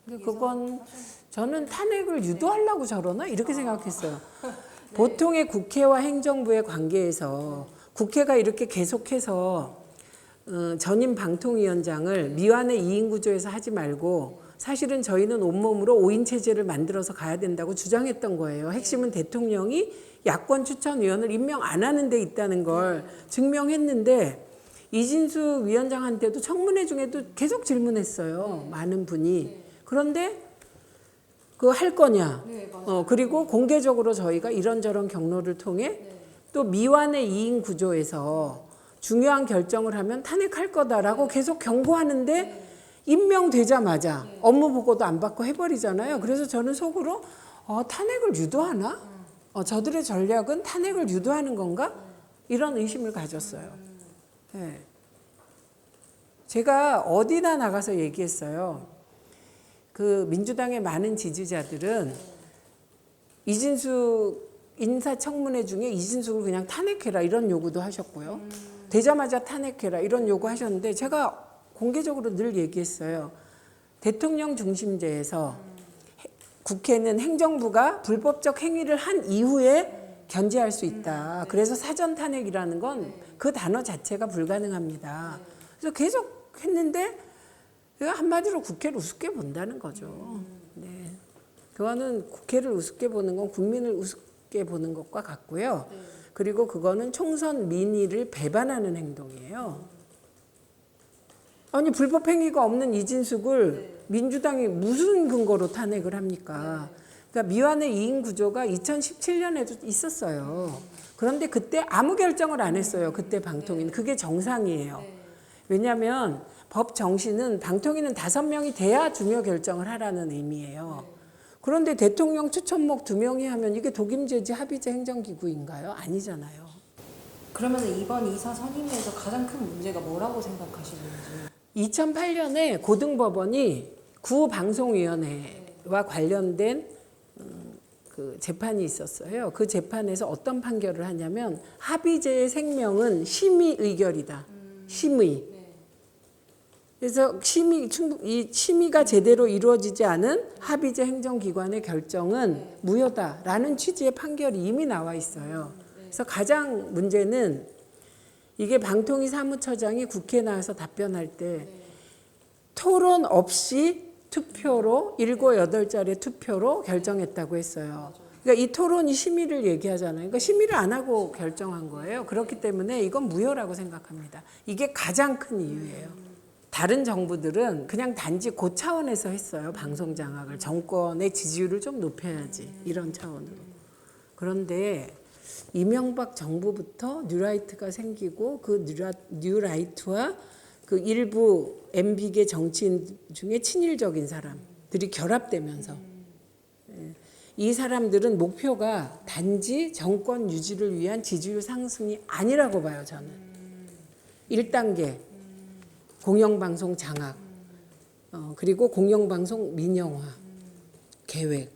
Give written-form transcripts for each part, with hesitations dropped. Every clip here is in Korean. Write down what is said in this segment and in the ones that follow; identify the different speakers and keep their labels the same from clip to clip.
Speaker 1: 근데 그건 저는 탄핵을 유도하려고 저러나 이렇게 생각했어요. 보통의 국회와 행정부의 관계에서 국회가 이렇게 계속해서 전임 방통위원장을 미완의 2인 구조에서 하지 말고 사실은 저희는 온몸으로 5인 체제를 만들어서 가야 된다고 주장했던 거예요. 핵심은 대통령이 야권 추천위원을 임명 안 하는 데 있다는 걸 증명했는데 이진수 위원장한테도 청문회 중에도 계속 질문했어요. 많은 분이. 그런데 그거 할 거냐. 그리고 공개적으로 저희가 이런저런 경로를 통해 또 미완의 2인 구조에서 중요한 결정을 하면 탄핵할 거다라고 계속 경고하는데 임명되자마자 업무 보고도 안 받고 해버리잖아요. 그래서 저는 속으로 탄핵을 유도하나? 저들의 전략은 탄핵을 유도하는 건가? 이런 의심을 가졌어요. 네. 제가 어디나 나가서 얘기했어요. 그 민주당의 많은 지지자들은 이진수 인사청문회 중에 이진숙을 그냥 탄핵해라 이런 요구도 하셨고요. 되자마자 탄핵해라 이런 요구하셨는데 제가 공개적으로 늘 얘기했어요. 대통령 중심제에서 국회는 행정부가 불법적 행위를 한 이후에 견제할 수 있다. 그래서 사전 탄핵이라는 건 그 단어 자체가 불가능합니다. 그래서 계속 했는데 한마디로 국회를 우습게 본다는 거죠. 네. 그거는 국회를 우습게 보는 건 국민을 우습게 보는 것과 같고요. 그리고 그거는 총선 민의를 배반하는 행동이에요. 아니 불법 행위가 없는 이진숙을 민주당이 무슨 근거로 탄핵을 합니까? 그러니까 미완의 2인 구조가 2017년에도 있었어요. 그런데 그때 아무 결정을 안 했어요. 그때 방통위는. 그게 정상이에요. 왜냐하면 법 정신은 방통위는 5명이 돼야 중요 결정을 하라는 의미예요. 그런데 대통령 추천목 2명이 하면 이게 독임제지 합의제 행정기구인가요? 아니잖아요.
Speaker 2: 그러면 이번 이사 선임에서 가장 큰 문제가 뭐라고 생각하시는지?
Speaker 1: 2008년에 고등법원이 구방송위원회와 관련된 그 재판이 있었어요. 그 재판에서 어떤 판결을 하냐면 합의제의 생명은 심의 의결이다. 심의. 그래서 이 심의가 제대로 이루어지지 않은 합의제 행정기관의 결정은 무효다라는 취지의 판결이 이미 나와 있어요. 그래서 가장 문제는 이게 방통위 사무처장이 국회에 나와서 답변할 때 토론 없이 투표로 7, 8자리의 투표로 결정했다고 했어요. 그러니까 이 토론이 심의를 얘기하잖아요. 그러니까 심의를 안 하고 결정한 거예요. 그렇기 때문에 이건 무효라고 생각합니다. 이게 가장 큰 이유예요. 다른 정부들은 그냥 단지 그 차원에서 했어요. 방송 장악을. 정권의 지지율을 좀 높여야지. 이런 차원으로. 그런데 이명박 정부부터 뉴라이트가 생기고 그 뉴라이트와 그 일부 MB계 정치인 중에 친일적인 사람들이 결합되면서 이 사람들은 목표가 단지 정권 유지를 위한 지지율 상승이 아니라고 봐요. 저는. 1단계 공영방송 장악, 그리고 공영방송 민영화 계획,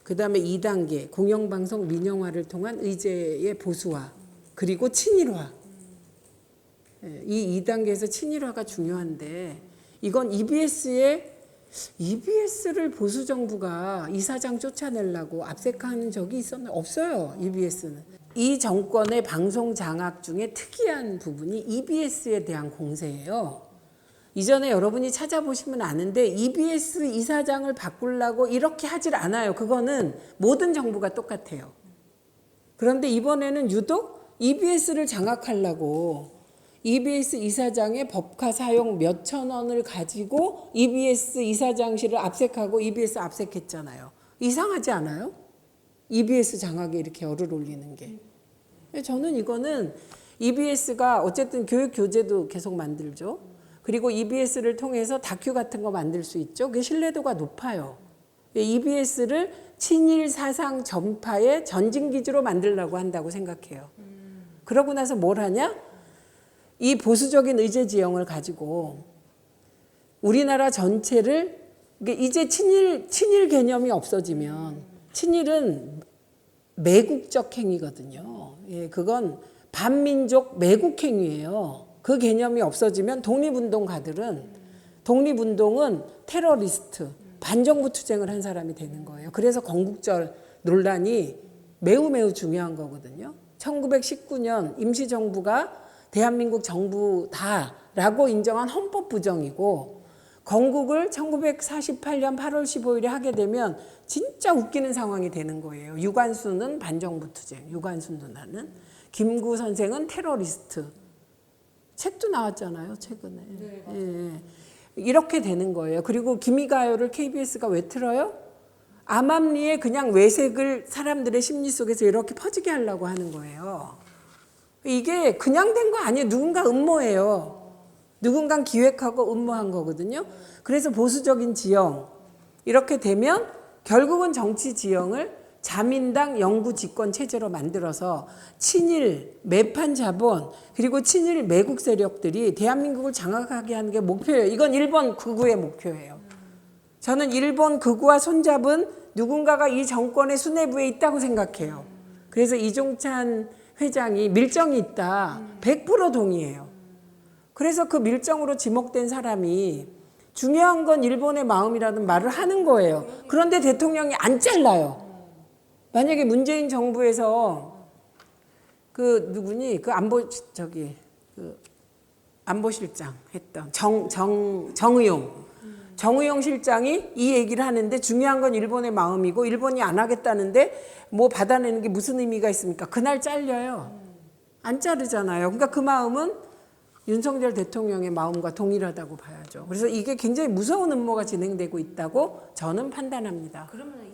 Speaker 1: 그 다음에 2단계 공영방송 민영화를 통한 의제의 보수화, 그리고 친일화. 이 2단계에서 친일화가 중요한데 이건 EBS를 보수 정부가 이사장 쫓아내려고 압색하는 적이 있었나요? 없어요. EBS는. 이 정권의 방송 장악 중에 특이한 부분이 EBS에 대한 공세예요. 이전에 여러분이 찾아보시면 아는데 EBS 이사장을 바꾸려고 이렇게 하질 않아요. 그거는 모든 정부가 똑같아요. 그런데 이번에는 유독 EBS를 장악하려고 EBS 이사장의 법카 사용 몇천 원을 가지고 EBS 이사장실을 압색하고 EBS 압색했잖아요. 이상하지 않아요? EBS 장악에 이렇게 열을 올리는 게. 저는 이거는 EBS가 어쨌든 교육 교재도 계속 만들죠. 그리고 EBS를 통해서 다큐 같은 거 만들 수 있죠. 그게 신뢰도가 높아요. EBS를 친일 사상 전파의 전진기지로 만들려고 한다고 생각해요. 그러고 나서 뭘 하냐? 이 보수적인 의제 지형을 가지고 우리나라 전체를 이제 친일 개념이 없어지면 친일은 매국적 행위거든요. 예, 그건 반민족 매국 행위예요. 그 개념이 없어지면 독립운동가들은 독립운동은 테러리스트, 반정부 투쟁을 한 사람이 되는 거예요. 그래서 건국절 논란이 매우 중요한 거거든요. 1919년 임시정부가 대한민국 정부다라고 인정한 헌법 부정이고 건국을 1948년 8월 15일에 하게 되면 진짜 웃기는 상황이 되는 거예요. 유관순은 반정부 투쟁, 유관순 누나는. 김구 선생은 테러리스트. 책도 나왔잖아요, 최근에.
Speaker 2: 네,
Speaker 1: 예. 이렇게 되는 거예요. 그리고 기미가요를 KBS가 왜 틀어요? 암암리에 그냥 외색을 사람들의 심리 속에서 이렇게 퍼지게 하려고 하는 거예요. 이게 그냥 된 거 아니에요. 누군가 음모예요. 누군가 기획하고 음모한 거거든요. 그래서 보수적인 지형 이렇게 되면 결국은 정치 지형을 자민당 영구 집권 체제로 만들어서 친일 매판 자본 그리고 친일 매국 세력들이 대한민국을 장악하게 하는 게 목표예요. 이건 일본 극우의 목표예요. 저는 일본 극우와 손잡은 누군가가 이 정권의 수뇌부에 있다고 생각해요. 그래서 이종찬 회장이 밀정이 있다. 100% 동의해요. 그래서 그 밀정으로 지목된 사람이 중요한 건 일본의 마음이라는 말을 하는 거예요. 그런데 대통령이 안 잘라요. 만약에 문재인 정부에서 그 누구니 그 안보실장 했던 정의용 실장이 이 얘기를 하는데 중요한 건 일본의 마음이고 일본이 안 하겠다는데 뭐 받아내는 게 무슨 의미가 있습니까? 그날 잘려요. 안 자르잖아요. 그러니까 그 마음은 윤석열 대통령의 마음과 동일하다고 봐야죠. 그래서 이게 굉장히 무서운 음모가 진행되고 있다고 저는 판단합니다.
Speaker 2: 그러면